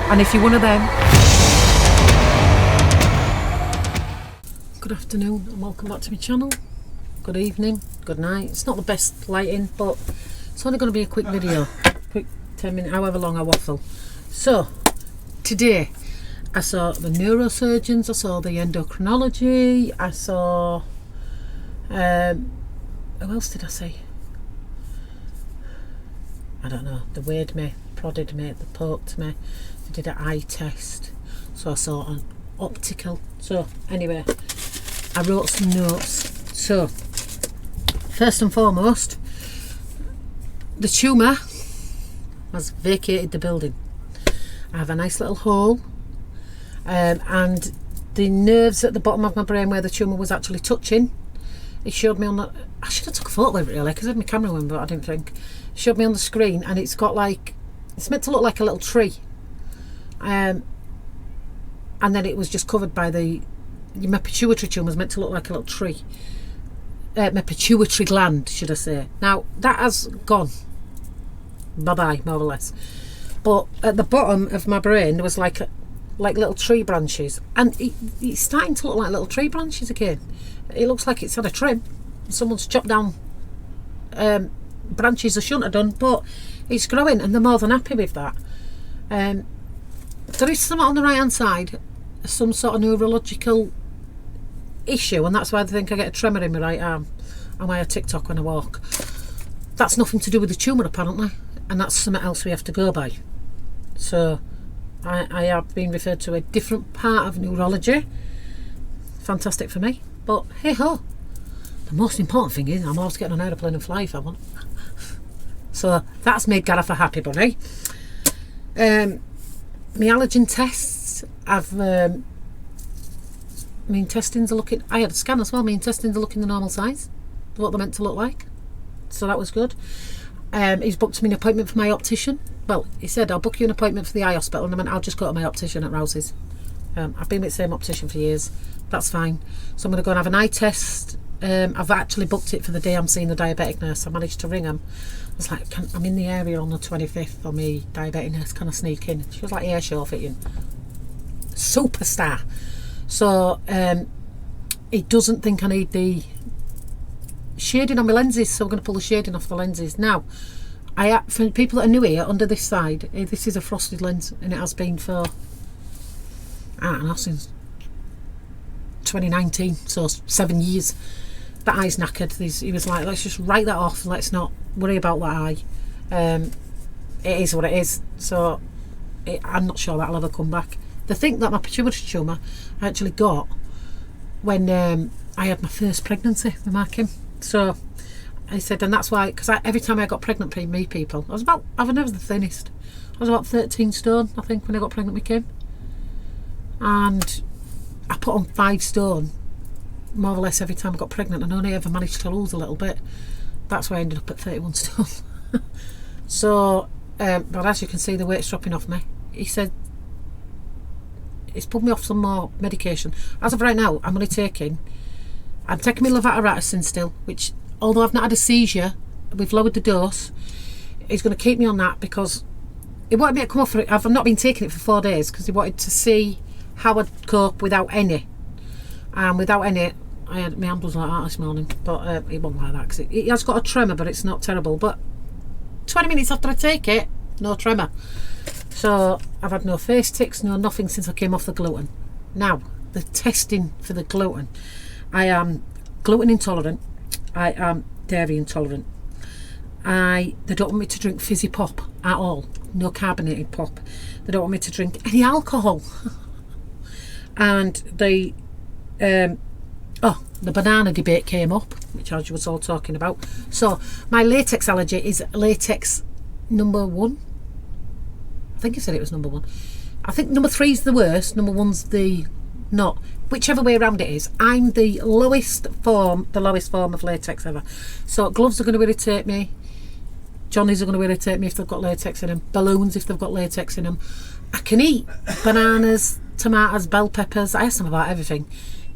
And if you're one of them, good afternoon and welcome back to my channel. Good evening, good night. It's not the best lighting, but it's only going to be a quick video, quick 10 minutes, however long I waffle. So today I saw the neurosurgeons, I saw the endocrinology, I saw who else did I see? I don't know. They weighed me, prodded me, they poked me, they did an eye test, so I saw an optical. So anyway, I wrote some notes. So first and foremost, the tumour has vacated the building. I have a nice little hole, and the nerves at the bottom of my brain where the tumour was actually touching, it showed me on the, I should have took a photo of it really, because I had my camera with me, but I didn't think. It showed me on the screen, and it's got like, it's meant to look like a little tree, and then it was just covered by my pituitary tumour was meant to look like a little tree. My pituitary gland, should I say. Now that has gone bye bye, more or less, but at the bottom of my brain there was like little tree branches, and it's starting to look like little tree branches again. It looks like it's had a trim. Someone's chopped down branches I shouldn't have done, but it's growing and they're more than happy with that. There is something on the right hand side, some sort of neurological issue, and that's why they think I get a tremor in my right arm and why I TikTok when I walk. That's nothing to do with the tumour apparently, and that's something else we have to go by. So I have been referred to a different part of neurology. Fantastic for me, but hey ho, the most important thing is I'm always getting on an aeroplane and fly if I want. So that's made Gareth a happy bunny. My allergen tests, my intestines are looking, I had a scan as well, my intestines are looking the normal size, what they're meant to look like, so that was good. He's booked me an appointment for my optician. Well, he said I'll book you an appointment for the eye hospital, and I meant I'll just go to my optician at Rouse's. I've been with the same optician for years, that's fine. So I'm going to go and have an eye test. I've actually booked it for the day I'm seeing the diabetic nurse. I managed to ring him. I was like, I'm in the area on the 25th for me diabetic nurse, can I sneak in? She was like, yeah, sure, fit in. Superstar. So he doesn't think I need the shading on my lenses, so we're going to pull the shading off the lenses. Now, for people that are new here, under this side, this is a frosted lens, and it has been for, I don't know, since 2019, so 7 years. That eye's knackered. He was like, let's just write that off, let's not worry about that eye. It is what it is, so I'm not sure that'll ever come back. They think that my pituitary tumour I actually got when I had my first pregnancy with Mark Kim. So I said, and that's why, because every time I got pregnant with me people, I was never the thinnest. I was about 13 stone, I think, when I got pregnant with Kim. And I put on 5 stone, more or less, every time I got pregnant, and only ever managed to lose a little bit. That's why I ended up at 31 stone. So, but as you can see, the weight's dropping off me. He said, he's put me off some more medication. As of right now, I'm taking my levatiracetin still, which, although I've not had a seizure, we've lowered the dose. He's going to keep me on that because he wanted me to come off it. I've not been taking it for 4 days because he wanted to see how I'd cope without any. And without any, my hand was like that this morning, but it wasn't like that because it has got a tremor, but it's not terrible. But 20 minutes after I take it, no tremor. So I've had no face ticks, no nothing since I came off the gluten. Now, the testing for the gluten. I am gluten intolerant. I am dairy intolerant. They don't want me to drink fizzy pop at all. No carbonated pop. They don't want me to drink any alcohol. And the banana debate came up, which I was all talking about. So my latex allergy is latex number 1. I think he said it was number 1. I think number 3 is the worst, number 1's the not. Whichever way around it is, I'm the lowest form of latex ever. So gloves are going to irritate me. Johnnies are going to irritate me if they've got latex in them. Balloons if they've got latex in them. I can eat bananas, tomatoes, bell peppers. I asked them about everything.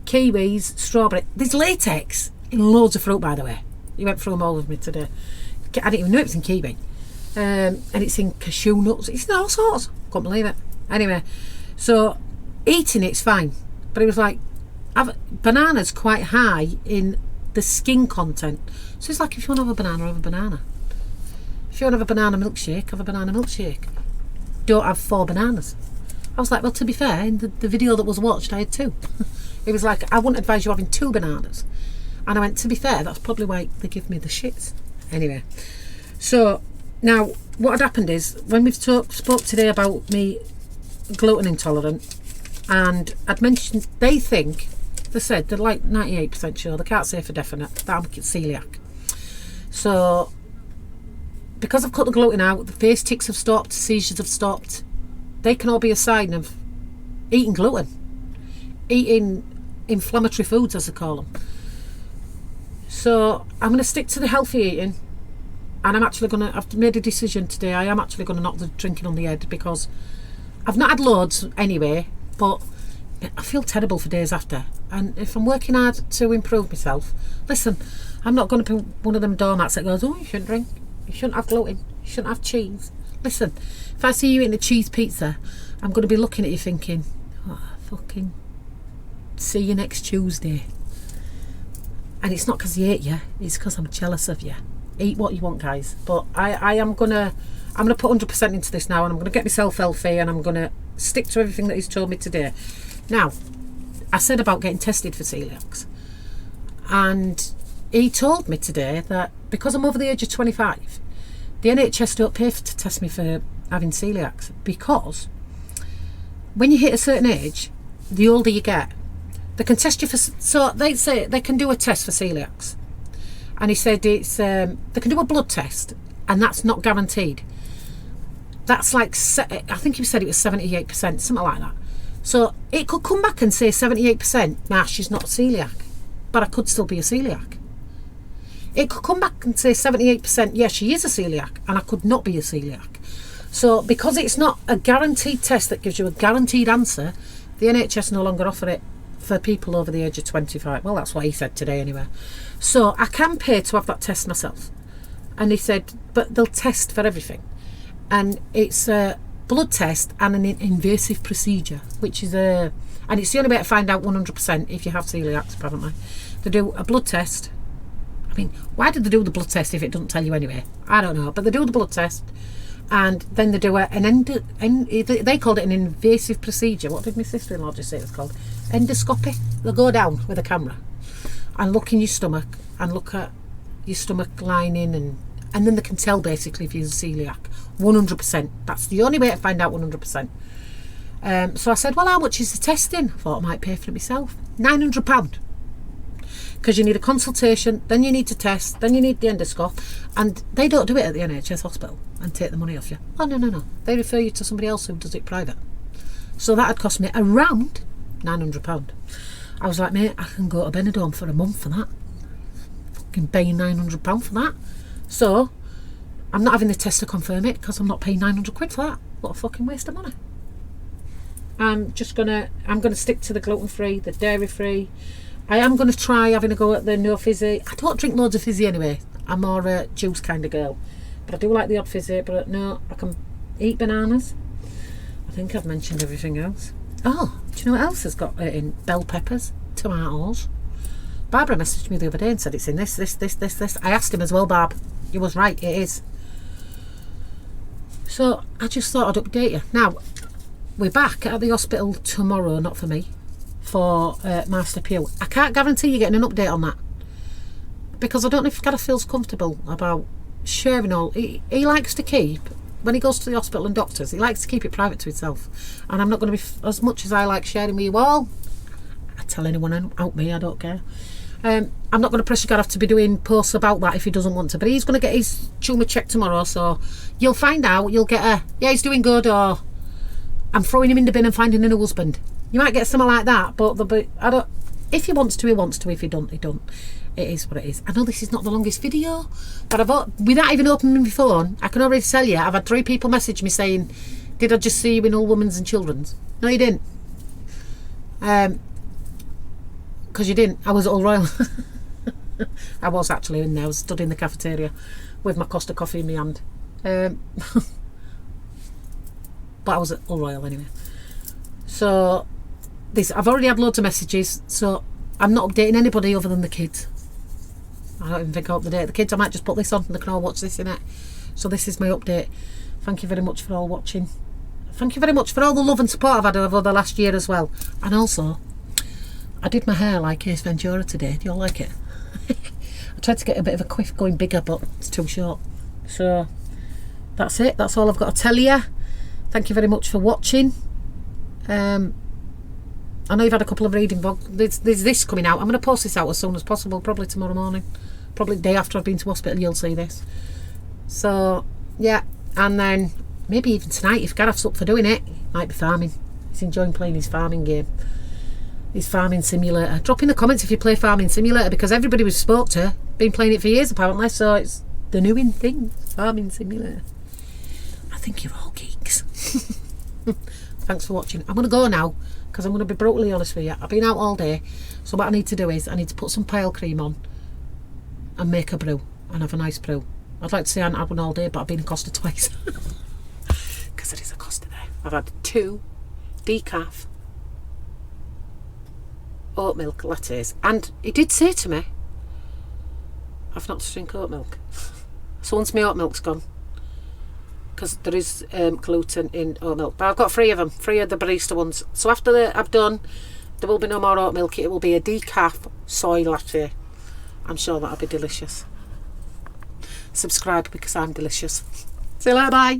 Kiwis, strawberry. There's latex in loads of fruit, by the way. He went through them all with me today. I didn't even know it was in kiwi. And it's in cashew nuts. It's in all sorts. Can't believe it. Anyway, so eating it's fine, but it was like, banana's quite high in the skin content. So it's like, if you want to have a banana, have a banana. If you want to have a banana milkshake, have a banana milkshake. Don't have 4 bananas. I was like, well, to be fair, in the video that was watched, I had 2. It was like, I wouldn't advise you having 2 bananas. And I went, to be fair, that's probably why they give me the shits. Anyway, so now what had happened is, when we've spoke today about me gluten intolerant, and I'd mentioned, they said they're like 98% sure, they can't say for definite, that I'm celiac. So because I've cut the gluten out, the face tics have stopped, seizures have stopped. They can all be a sign of eating gluten, eating inflammatory foods, as they call them. So I'm going to stick to the healthy eating, and I've made a decision today, I am actually going to knock the drinking on the head, because I've not had loads anyway, but I feel terrible for days after. And if I'm working hard to improve myself, listen, I'm not going to be one of them doormats that goes, oh, you shouldn't drink, you shouldn't have gluten, you shouldn't have cheese. Listen, if I see you eating a cheese pizza, I'm going to be looking at you thinking, oh, fucking see you next Tuesday. And it's not because he ate you, it's because I'm jealous of you. Eat what you want, guys. But I'm gonna put 100% into this now, and I'm gonna get myself healthy, and I'm gonna stick to everything that he's told me today. Now, I said about getting tested for celiacs, and he told me today that because I'm over the age of 25, the NHS don't pay to test me for having celiacs, because when you hit a certain age, the older you get, they can test you for, so they say they can do a test for celiacs, and he said it's they can do a blood test, and that's not guaranteed. That's like, I think he said it was 78%, something like that. So it could come back and say 78%, nah, she's not celiac, but I could still be a celiac. It could come back and say 78%, yeah, she is a celiac, and I could not be a celiac. So because it's not a guaranteed test that gives you a guaranteed answer, the NHS no longer offer it for people over the age of 25. Well, that's what he said today anyway. So I can pay to have that test myself. And he said, but they'll test for everything. And it's a blood test and an invasive procedure, which is and it's the only way to find out 100% if you have celiac, apparently. They do a blood test. I mean, why did they do the blood test if it doesn't tell you anyway? I don't know. But they do the blood test, and then they do they called it an invasive procedure. What did my sister-in-law just say it was called? Endoscopy. They'll go down with a camera and look in your stomach and look at your stomach lining, and then they can tell basically if you're celiac. 100%. That's the only way to find out 100%. So I said, well, how much is the testing? I thought I might pay for it myself. £900. Because you need a consultation, then you need to test, then you need the endoscope, and they don't do it at the NHS hospital and take the money off you. Oh, no. They refer you to somebody else who does it private. So that had cost me around £900. I was like, mate, I can go to Benidorm for a month for that. Fucking paying £900 for that. So I'm not having the test to confirm it, because I'm not paying 900 quid for that. What a fucking waste of money. I'm gonna stick to the gluten-free, the dairy-free. I am going to try having a go at the no fizzy. I don't drink loads of fizzy anyway. I'm more a juice kind of girl. But I do like the odd fizzy. But no, I can eat bananas. I think I've mentioned everything else. Oh, do you know what else has got it in? Bell peppers, tomatoes. Barbara messaged me the other day and said it's in this. I asked him as well, Barb. He was right, it is. So I just thought I'd update you. Now, we're back at the hospital tomorrow, not for me, for Master Pew. I can't guarantee you're getting an update on that, because I don't know if Gareth feels comfortable about sharing all. He likes to keep, when he goes to the hospital and doctors, he likes to keep it private to himself. And I'm not going to be, as much as I like sharing with you all, I tell anyone out me, I don't care. I'm not going to pressure Gareth to be doing posts about that if he doesn't want to, but he's going to get his tumour checked tomorrow, so you'll find out. You'll get a, yeah, he's doing good, or I'm throwing him in the bin and finding a new husband. You might get something like that, but I don't. If he wants to, he wants to. If he don't, he don't. It is what it is. I know this is not the longest video, but without even opening my phone, I can already tell you I've had 3 people message me saying, "Did I just see you in All Women's and Children's?" No, you didn't. Because you didn't. I was at All Royal. I was actually in there. I was stood in the cafeteria with my Costa coffee in my hand. But I was at All Royal anyway. So I've already had loads of messages, so I'm not updating anybody other than the kids. I don't even think I'll update the kids. I might just put this on and they can all watch this in it. So this is my update. Thank you very much for all watching. Thank you very much for all the love and support I've had over the last year as well. And also, I did my hair like Ace Ventura today. Do you all like it? I tried to get a bit of a quiff going bigger, but it's too short. So that's it. That's all I've got to tell you. Thank you very much for watching. I know you've had a couple of reading books. There's this coming out. I'm going to post this out as soon as possible, probably tomorrow morning. Probably the day after I've been to hospital, you'll see this. So, yeah. And then maybe even tonight, if Gareth's up for doing it, might be farming. He's enjoying playing his farming game. His farming simulator. Drop in the comments if you play farming simulator, because everybody we've spoke to been playing it for years apparently, so it's the new in thing. Farming simulator. I think you're all geeks. Thanks for watching. I'm going to go now, because I'm going to be brutally honest with you. I've been out all day, so what I need to do is I need to put some pale cream on and make a brew and have a nice brew. I'd like to say I haven't had one all day, but I've been in Costa twice, because it is a Costa there. I've had 2 decaf oat milk lattes, and he did say to me I've not to drink oat milk. So once my oat milk's gone, because there is gluten in oat milk, but I've got 3 of them, 3 of the barista ones. So after I've done, there will be no more oat milk. It will be a decaf soy latte. I'm sure that'll be delicious. Subscribe because I'm delicious. See you later, bye.